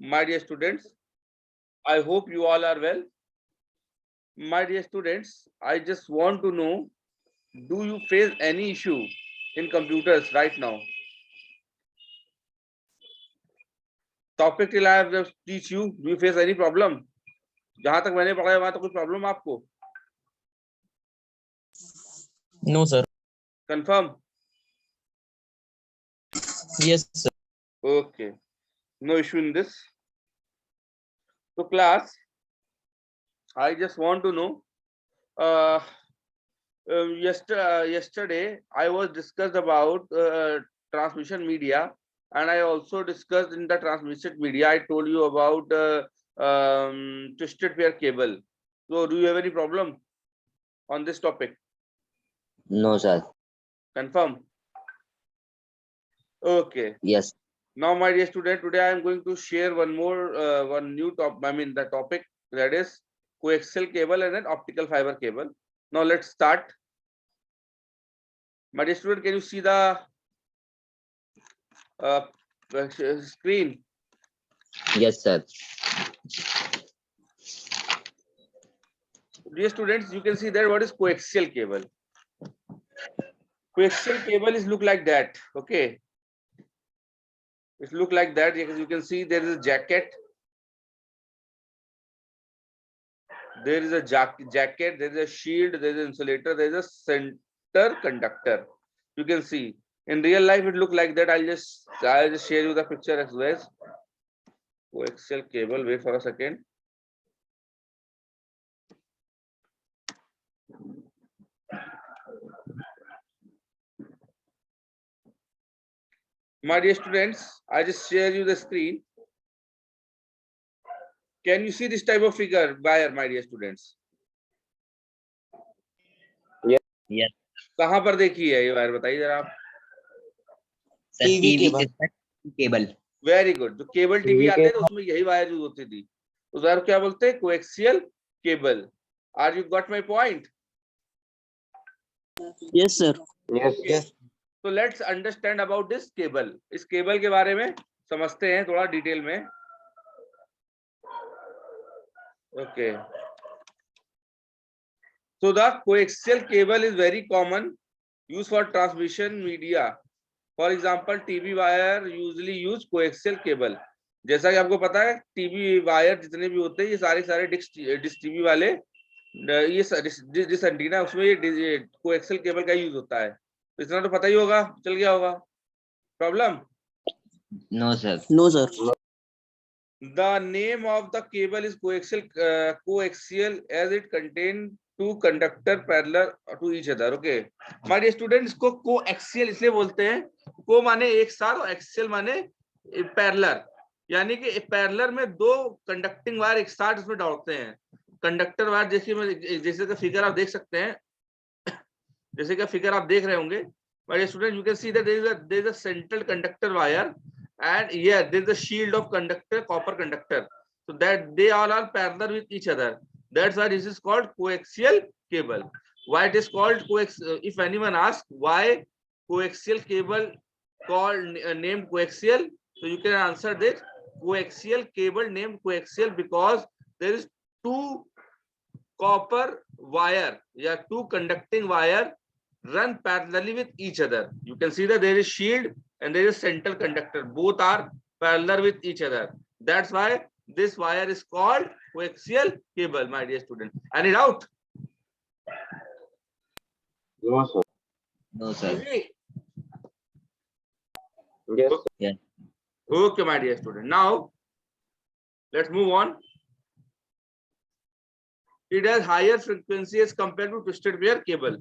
My dear students, I hope you all are well. My dear students, I just want to know, do you face any issue in computers right now? Topic till I have just teach you, do you face any problem? जहां तक मैंने पढ़ा है वहां तो कोई problem आपको? No, sir. Confirm? Yes, sir. Okay, no issue in this. So class, I just want to know, yesterday I was discussed about transmission media, and I also discussed in the transmission media, I told you about twisted pair cable. So do you have any problem on this topic? No, sir. Confirm? Okay. Yes. Now, my dear student, today I am going to share one new the topic, that is coaxial cable and an optical fiber cable. Now let's start. My dear student, can you see the screen? Yes, sir. Dear students, you can see there what is coaxial cable. Coaxial cable is look like that. Okay, it look like that. As you can see, there is a jacket. There is a jacket. There is a shield. There is an insulator. There is a center conductor. You can see in real life it look like that. I'll just share you the picture as well. Coaxial cable. Wait for a second. My dear students, I just share you the screen. Can you see this type of figure wire, my dear students? Yes. Yes. कहाँ पर देखी है ये wire, बताइए जरा आप. TV cable. Very good. जो cable TV आते थे उसमें यही वायर यूज होती थी. उस वायर को क्या बोलते हैं? Coaxial cable. Are you got my point? Yes, sir. Yes. तो let's understand about this cable. इस केबल के बारे में समझते हैं थोड़ा डिटेल में. Okay. So the coaxial cable is very common, used for transmission media. For example, TV wire usually use coaxial cable. जैसा कि आपको पता है टीवी वायर जितने भी होते हैं ये सारे डिश टीवी वाले ये जिस एंटीना उसमें ये कोएक्सियल केबल का यूज होता है. तो इतना तो पता ही होगा, चल गया होगा. Problem? No, sir. No, sir. The name of the cable is coaxial as it contains two conductor parallel to each other. Okay, my dear students, इसको coaxial इसलिए बोलते हैं. को माने एक साथ और एक्सियल माने पैरेलल, यानी कि पैरेलल में दो कंडक्टिंग वायर एक साथ उसमें डालते हैं. कंडक्टर वायर जैसे का फिगर आप देख सकते हैं, जैसे का फिगर आप देख रहे होंगे. My dear students, you can see that there is a central conductor wire. And yeah, there is a shield of conductor, copper conductor, so that they all are parallel with each other. That's why this is called coaxial cable. Why it is called coaxial? If anyone asks why coaxial cable called named coaxial, so you can answer this. Coaxial cable named coaxial because there is two copper wire, yeah, two conducting wire run parallelly with each other. You can see that there is shield and there is central conductor. Both are parallel with each other. That's why this wire is called coaxial cable, my dear student. Any doubt? No, sir. No, sir. Yes. Yes. Okay, my dear student. Now, let's move on. It has higher frequency as compared to twisted pair cable.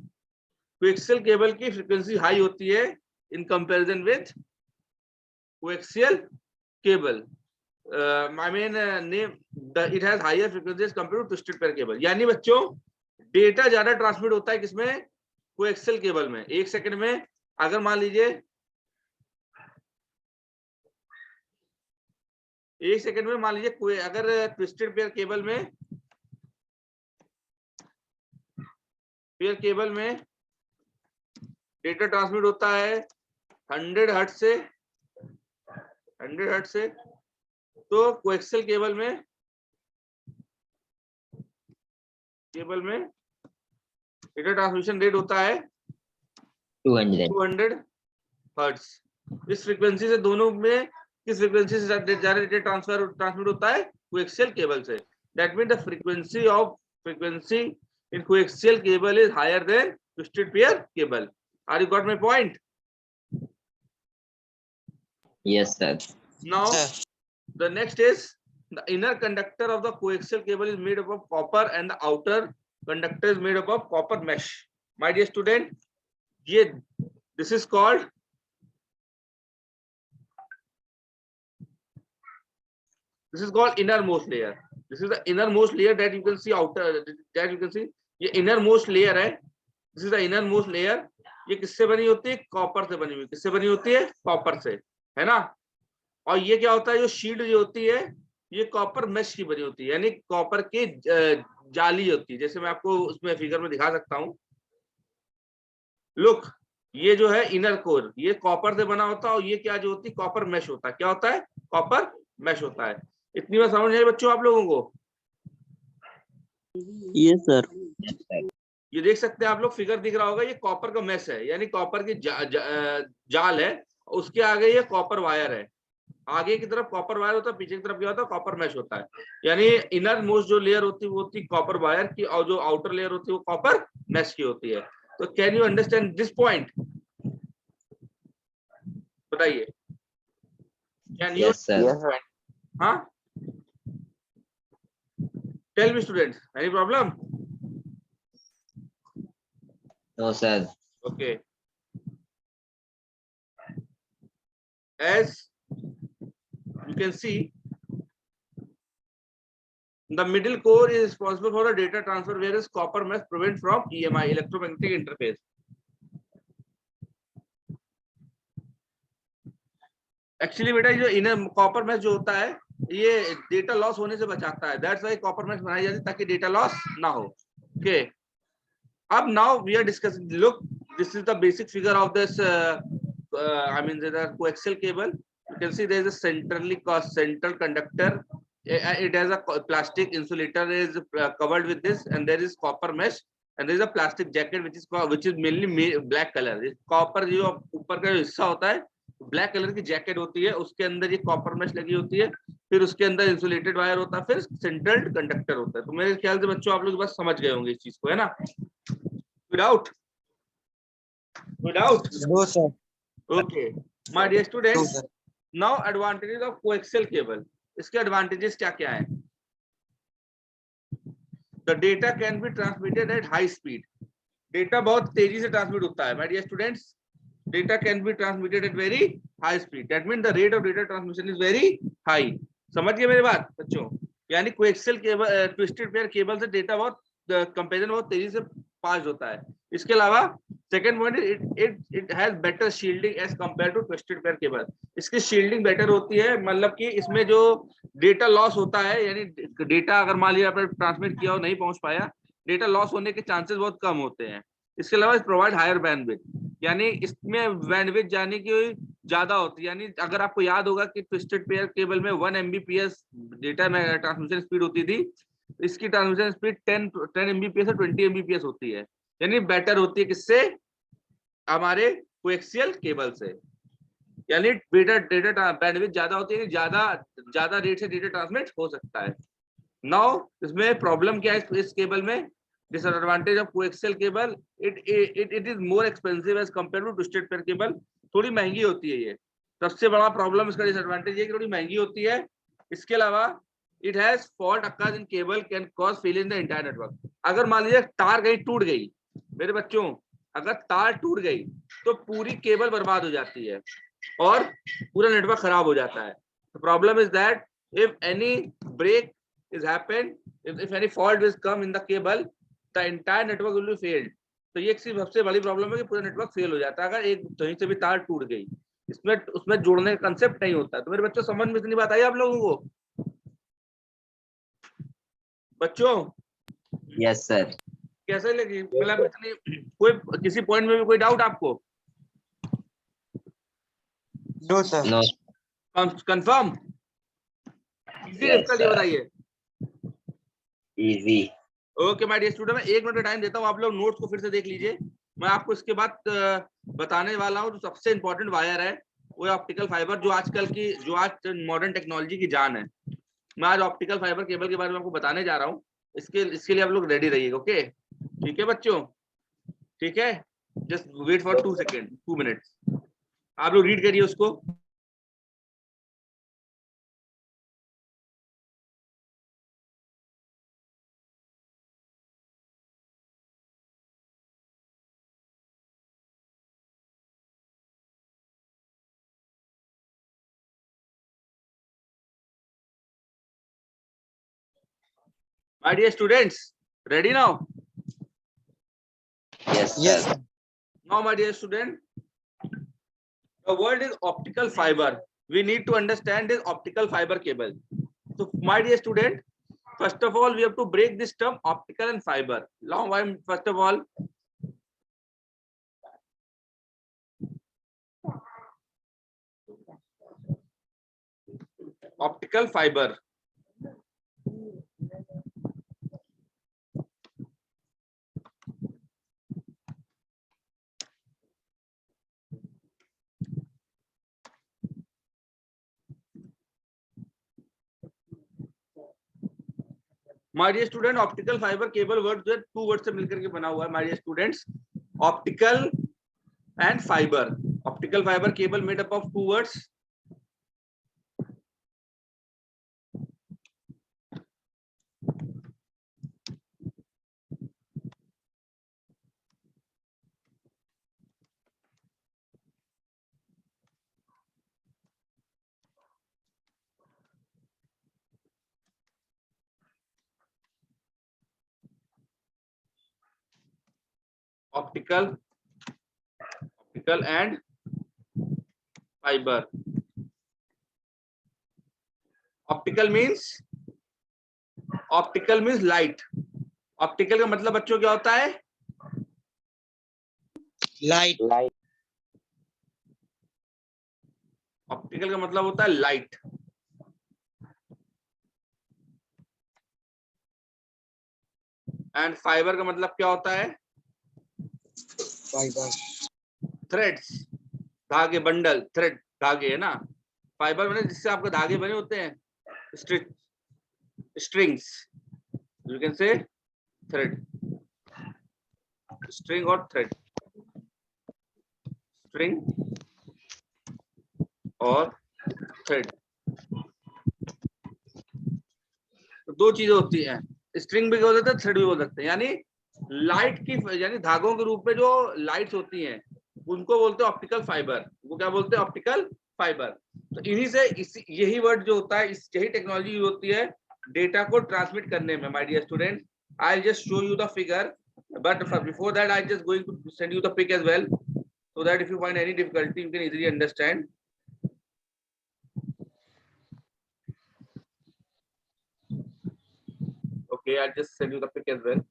Coaxial cable की frequency high होती है in comparison with coaxial cable. I mean it has higher frequency as compare to twisted pair cable. यानी बच्चों data ज्यादा transmit होता है किसमें? Coaxial cable में. एक सेकंड में अगर मान लीजिए कोई अगर ट्विस्टेड पेयर केबल में डेटा ट्रांसमिट होता है 100 हर्ट्ज से तो कोएक्सियल केबल में डेटा ट्रांसमिशन रेट होता है 200 हर्ट्ज। इस फ्रीक्वेंसी से दोनों में किस फ्रीक्वेंसी से ज्यादा डेटा ट्रांसमिट होता है? कोएक्सियल केबल से। That mean the frequency in coaxial cable is higher than twisted pair cable. Are you got my point? Yes, sir. Now the next is the inner conductor of the coaxial cable is made up of copper and the outer conductor is made up of copper mesh. My dear student, this is called innermost layer. This is the innermost layer that you can see ये innermost layer है. This is the innermost layer. ये किससे बनी होती है? Copper से बनी हुई। किससे बनी होती है? कॉपर से, है ना। और ये क्या होता है? जो शील्ड जो होती है ये कॉपर मेश की बनी होती है, यानी कॉपर की जाली होती है। जैसे मैं आपको उसमें फिगर में दिखा सकता हूँ। लुक, ये जो है इनर कोर, ये कॉपर से बना होता है और ये क्या जो होती है? कॉपर मेश होता है। क्या होता है? कॉपर मेश होता है। इतनी बात समझ आई बच्चों आप लोगों को? Yes, sir. Yes, sir. ये देख सकते हैं आप लोग, फिगर दिख रहा होगा, ये कॉपर का मेश है, यानी कॉपर की जाल है। उसके आगे ये कॉपर वायर है। आगे की तरफ कॉपर वायर होता है, पीछे की तरफ क्या होता है? कॉपर मेश होता है। यानी इनर मोस्ट जो लेयर होती है वो होती है कॉपर वायर की, और जो आउटर लेयर होती है वो कॉपर मेश की होती है। तो can you understand this point? बताइए। Can you? Yes, sir. हाँ, tell me students, any problem? No, sir. Okay. As you can see, the middle core is responsible for the data transfer, whereas copper mesh prevent from EMI, electromagnetic interface. Actually बेटा जो inner copper mesh जो होता है ये data loss होने से बचाता है। दैट्स व्हाई कॉपर मेश बनाई जाती है, ताकि डेटा लॉस ना हो। ओके, अब now we are discussing, look, this is the basic figure of this I mean the coaxial cable. You can see there is a central conductor. It has a plastic insulator is covered with this, and there is copper mesh, and there is a plastic jacket which is mainly black color. Copper जो ऊपर का हिस्सा होता है black colour की jacket होती है, उसके अंदर ये कॉपर मेश लगी होती है, फिर उसके अंदर इंसुलेटेड वायर होता है, फिर सेंट्रल कंडक्टर होता है। तो मेरे ख्याल से बच्चों आप लोग बस समझ गए होंगे इस चीज को, है ना? Without? No, sir. Okay, my dear No, students, sir. now advantages of coaxial cable. इसके एडवांटेजेस क्या क्या है? The data can be transmitted at high speed. Data बहुत तेजी से ट्रांसमिट होता है। My dear students, data can be transmitted at very high speed. That means the rate of data transmission is very high. समझ गए मेरी बात बच्चों? यानी coaxial cable, twisted pair cable से डेटा बहुत कंपैरिजन बहुत तेजी से पास होता है। इसके अलावा second point, it has better shielding as compare to twisted pair cable. इसकी शील्डिंग बेटर होती है, मतलब कि इसमें जो डेटा लॉस होता है, यानी डेटा अगर मान लिया आपने ट्रांसमिट किया और नहीं पहुंच पाया, डेटा लॉस होने के चांसेस बहुत कम होते हैं। इसके अलावा प्रोवाइड हायर बैंडविड्थ, यानी इसमें बैंडविड्थ जाने की ज्यादा होती है। यानी अगर आपको याद होगा कि ट्विस्टेड पेयर केबल में 1 Mbps डेटा में ट्रांसमिशन स्पीड होती थी, इसकी ट्रांसमिशन स्पीड 10 Mbps से 20 Mbps होती है, यानी बेटर होती है। किससे? हमारे कोएक्सियल केबल से। यानी डेटा बैंडविड्थ ज्यादा होती है, ज्यादा रेट से डेटा ट्रांसमिट हो सकता है। नाउ इसमें प्रॉब्लम क्या है इस केबल में? Disadvantage of coaxial cable, it is more expensive as compare to twisted pair cable. थोड़ी महंगी होती है ये, सबसे बड़ा प्रॉब्लम इसका डिसएडवांटेज है कि थोड़ी महंगी होती है। इसके अलावा it has fault occurs in cable can cause failure in the entire network. अगर मान लीजिए तार कहीं टूट गई मेरे बच्चों, अगर तार टूट गई तो पूरी केबल बर्बाद हो जाती है और पूरा नेटवर्क खराब हो जाता है। Problem is that if any break is happened, if any fault is come in the cable, the entire network will be failed. तो ये सबसे बड़ी प्रॉब्लम है कि पूरा नेटवर्क फेल हो जाता है अगर एक कहीं से भी तार टूट गई। इसमें उसमें जोड़ने का कंसेप्ट नहीं होता। तो मेरे बच्चों समझ में इतनी बात आई आप लोगों को? बच्चों Yes, sir. कैसे लगी? मतलब इतनी कोई किसी पॉइंट में भी कोई डाउट आपको? No, sir. No. Confirm? Easy Yes, difficult ये sir. बताइए। Easy. Okay my dear student, मैं 1 मिनट का टाइम देता हूँ, आप लोग नोट्स को फिर से देख लीजिए। मैं आपको इसके बाद बताने वाला हूँ जो सबसे इंपॉर्टेंट वायर है, वो है ऑप्टिकल फाइबर, जो आज मॉडर्न टेक्नोलॉजी की जान है। मैं आज ऑप्टिकल फाइबर केबल के बारे में आपको बताने जा रहा हूँ। इसके लिए आप लोग रेडी रहिएगा। ओके, ठीक है बच्चों, ठीक है। Just wait for 2 minutes. आप लोग रीड करिए उसको। My dear students, ready now? Yes, Yes, sir. sir. Now, my dear student, the word is optical fiber. We need to understand this optical fiber cable. So, my dear student, first of all, we have to break this term optical and fiber. Now, first of all, optical fiber. My dear student, optical fiber cable word जो है 2 word से मिलकर के बना हुआ है। My dear students, optical and fiber. Optical fiber cable made up of 2 words. Optical and fiber. Optical means light. Optical का मतलब बच्चों क्या होता है? Light. Light. ऑप्टिकल का मतलब होता है लाइट। एंड फाइबर का मतलब क्या होता है? Fiber. थ्रेड्स, धागे, बंडल, थ्रेड, धागे है ना। फाइबर मतलब जिससे आपके धागे बने होते हैं, strings, you can say thread, string और थ्रेड, स्ट्रिंग और थ्रेड, तो 2 चीजें होती हैं। स्ट्रिंग भी बोल सकते हैं, थ्रेड भी बोल सकते हैं। यानी लाइट की, यानी धागों के रूप में जो लाइट्स होती हैं उनको बोलते हैं ऑप्टिकल फाइबर। वो क्या बोलते हैं? Optical fibre. तो इन्हीं से यही वर्ड जो होता है, यही टेक्नोलॉजी यूज होती है डेटा को ट्रांसमिट करने में। My dear student, I will just show you the figure, but before that I just going to send you the pic as well, so that if you find any difficulty you can easily understand. Okay, I'll just send you the pic as well.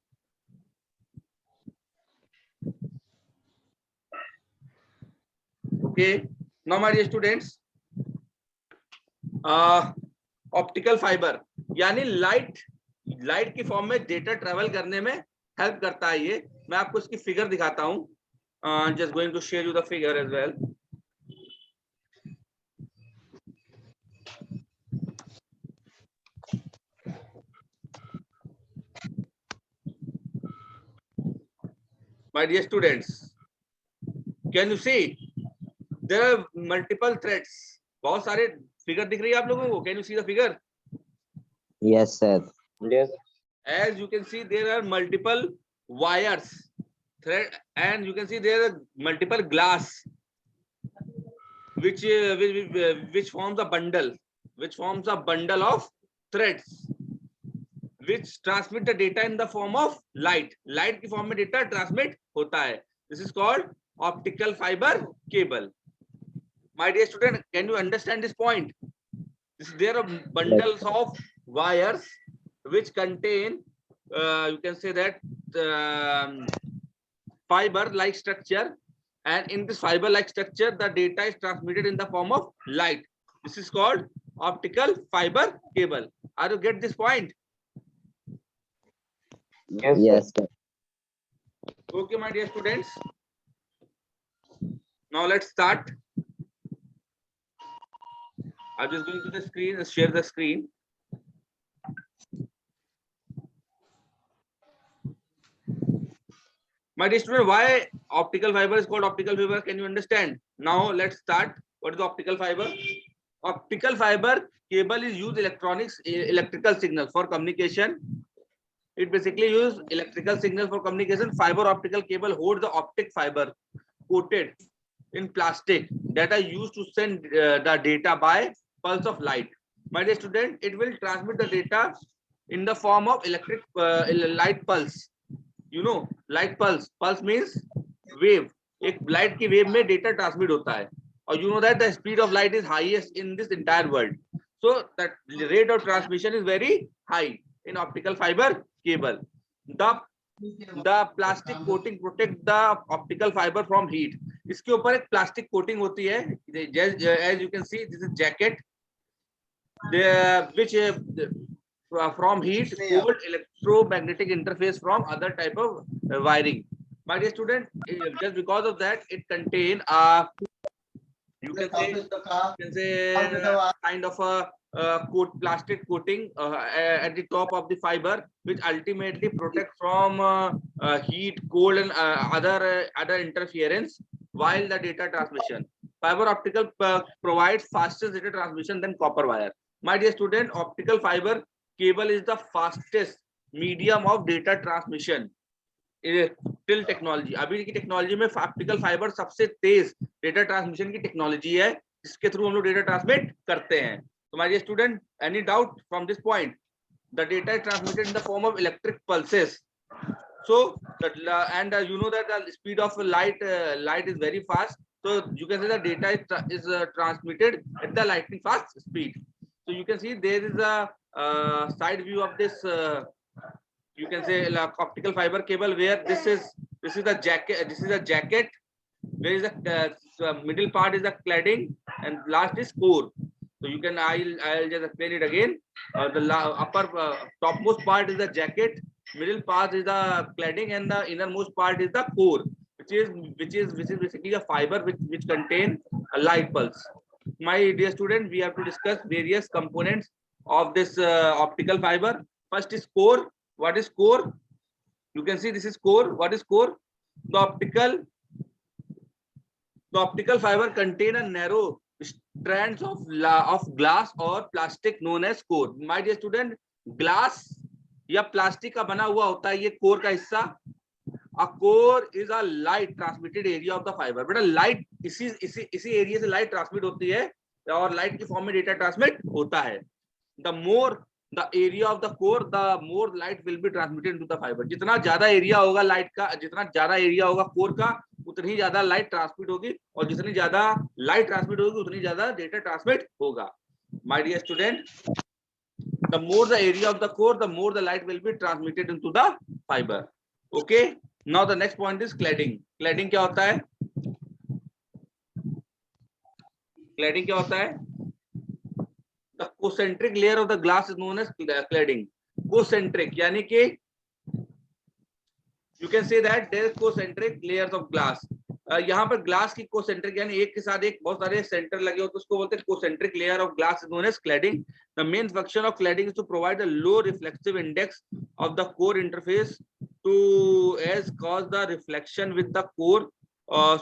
Okay, now my dear students, optical fibre यानी light की form में data travel करने में help करता है। ये मैं आपको इसकी फिगर दिखाता हूं। Just going to share you the figure as well. My dear students, can you see there are multiple threads? बहुत सारे फिगर दिख रही है आप लोगों को? Can you see the figure? Yes, sir. Yes. As you can see, there are multiple wires, thread, and you can see there are multiple glass, which forms a bundle of threads, which transmit the data in the form of light. Light की form में data transmit होता है. This is called optical fiber cable. My dear student, can you understand this point? There are bundles of wires which contain, you can say that, fiber-like structure, and in this fiber-like structure, the data is transmitted in the form of light. This is called optical fiber cable. Are you get this point? Yes, sir. Okay, my dear students. Now let's start. I'm just going to the screen and share the screen. My dear student, why optical fiber is called optical fiber? Can you understand? Now let's start. What is the optical fiber? Optical fiber cable is used electrical signal for communication. It basically use electrical signal for communication. Fiber optical cable hold the optic fiber coated in plastic that are used to send the data by pulse of light. My dear student, it will transmit the data in the form of electric light pulse. You know, light pulse. Pulse means wave. एक light की wave में data transmit होता है. Or you know that the speed of light is highest in this entire world. So that rate of transmission is very high in optical fiber cable. The plastic coating protect the optical fiber from heat. इसके ऊपर एक plastic coating होती है. As you can see, this is jacket. Which from heat, cold, electromagnetic interface from other type of wiring. My dear student, just because of that, it contain you can say kind of a plastic coating at the top of the fiber, which ultimately protect from heat, cold, and other interference while the data transmission. Fiber optical provides faster data transmission than copper wire. My dear student, optical fiber cable is the fastest medium of data transmission till technology. अभी की technology में optical fibre सबसे तेज data transmission की technology है, जिसके through हम लोग data transmit करते हैं. तो my dear student, any doubt from this point? The data is transmitted in the form of electric pulses. So you know that the speed of light is very fast. So you can say the data is transmitted at the lightning fast speed. So you can see there is a side view of this. You can say optical fiber cable where this is the jacket. This is a jacket. Where is the middle part is the cladding and last is core. So you can I'll just explain it again. The upper topmost part is the jacket, middle part is the cladding, and the innermost part is the core, which is basically a fiber which contain a light pulse. My dear student, we have to discuss various components of this optical fiber. First is core. What is core? You can see this is core. What is core? The optical fiber contain a narrow strands of glass or plastic known as core. My dear student, glass या plastic का बना हुआ होता है ये core का हिस्सा. A core is a light transmitted area of the fiber. बेटा लाइट इसी एरिया से लाइट ट्रांसमिट होती है और लाइट की फॉर्म में डेटा ट्रांसमिट होता है. The more the area of the core, the more light will be transmitted into the fiber. जितना ज्यादा एरिया होगा लाइट का, जितना ज्यादा एरिया होगा कोर का, उतनी ही ज्यादा लाइट ट्रांसमिट होगी, और जितनी ज्यादा लाइट ट्रांसमिट होगी उतनी ज्यादा डेटा ट्रांसमिट होगा. My dear student, the more the area of the core, the more the light will be transmitted into the fiber. Okay. Now the next point is cladding. Cladding क्या होता है? Cladding क्या होता है? The concentric layer of the glass is known as cladding. Concentric यानी कि you can say that there is concentric layers of glass. यहाँ पर ग्लास की concentric यानी एक के साथ एक बहुत सारे सेंटर लगे होते हैं, उसको बोलते हैं concentric layer of glass is known as cladding. The main function of cladding is to provide a low reflexive index of the core interface to as cause the reflection with the core,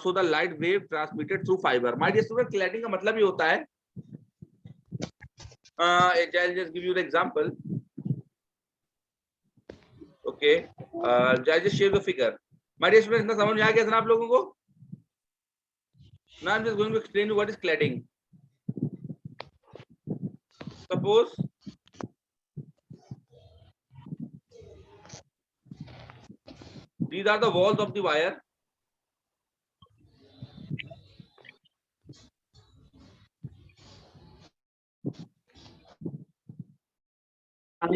so the light wave transmitted through fiber. My dear student, cladding का मतलब ये होता है, I'll just give you the example. Okay, I'll just share the figure. My dear students, इतना समझ में आ गया था ना आप लोगों को? Now I'm just going to explain you what is cladding. Suppose these are the walls of the wire.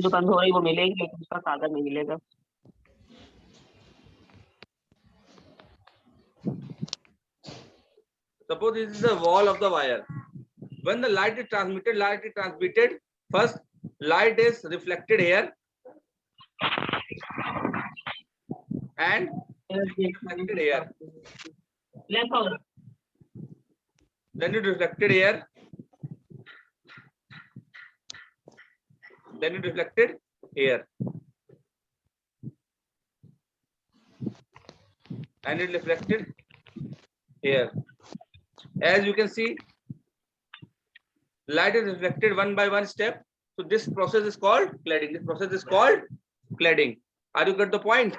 जो बंद हो रही वो मिलेगी लेकिन उसका कागज नहीं मिलेगा. Suppose this is the wall of the wire. when the light is transmitted, first light is reflected here and reflected here, Left over. then it reflected here, then it reflected here, and it reflected here. As you can see, light is reflected one by one step. So this process is called cladding. This process is called cladding. Are you got the point?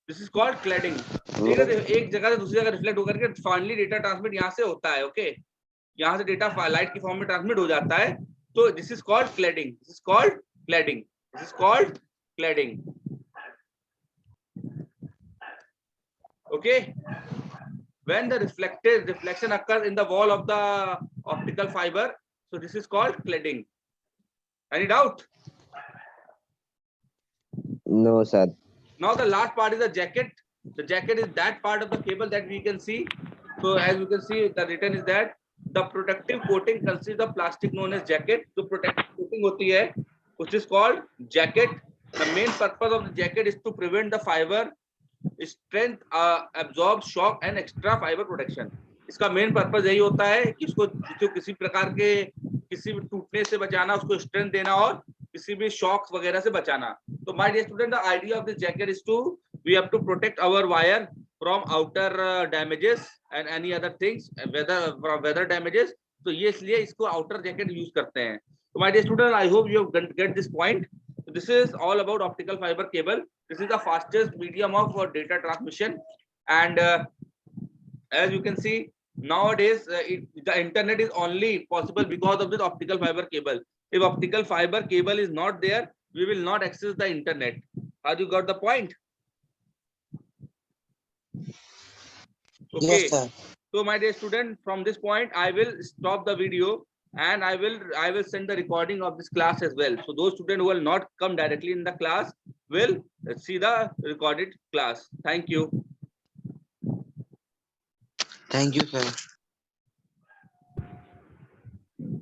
This is called cladding. ठीक है, एक जगह से दूसरी जगह reflect होकर के finally data transmit यहाँ से होता है. ओके, यहाँ से डेटा लाइट की फॉर्म में ट्रांसमिट हो जाता है. तो this is called cladding. This is called cladding. This is called cladding. Okay, when the reflection occurs in the wall of the optical fiber, so this is called cladding. Any doubt? No, sir. Now the last part is the jacket. The jacket is that part of the cable that we can see. So as you can see, the written is that the protective coating consists of plastic known as jacket. So protective coating होती है, which is called jacket. The main purpose of the jacket is to prevent the fiber strength absorb shock and extra fiber protection. इसका main purpose यही होता है कि इसको किसी प्रकार के किसी भी टूटने से बचाना, उसको स्ट्रेंथ देना और किसी भी शॉक्स वगैरह से बचाना. तो my dear student, the idea of this jacket is to we have to protect our wire from outer damages and any other things, weather damages. तो ये इसलिए इसको आउटर जैकेट यूज करते हैं. तो my dear student, I hope you have get this point. This is all about optical fiber cable. This is the fastest medium of data transmission, and as you can see nowadays, the internet is only possible because of this optical fiber cable. If optical fiber cable is not there, we will not access the internet. Have you got the point? Okay. Yes, sir. So my dear student, from this point I will stop the video and I will send the recording of this class as well. So those students who will not come directly in the class will see the recorded class. Thank you. Thank you, sir.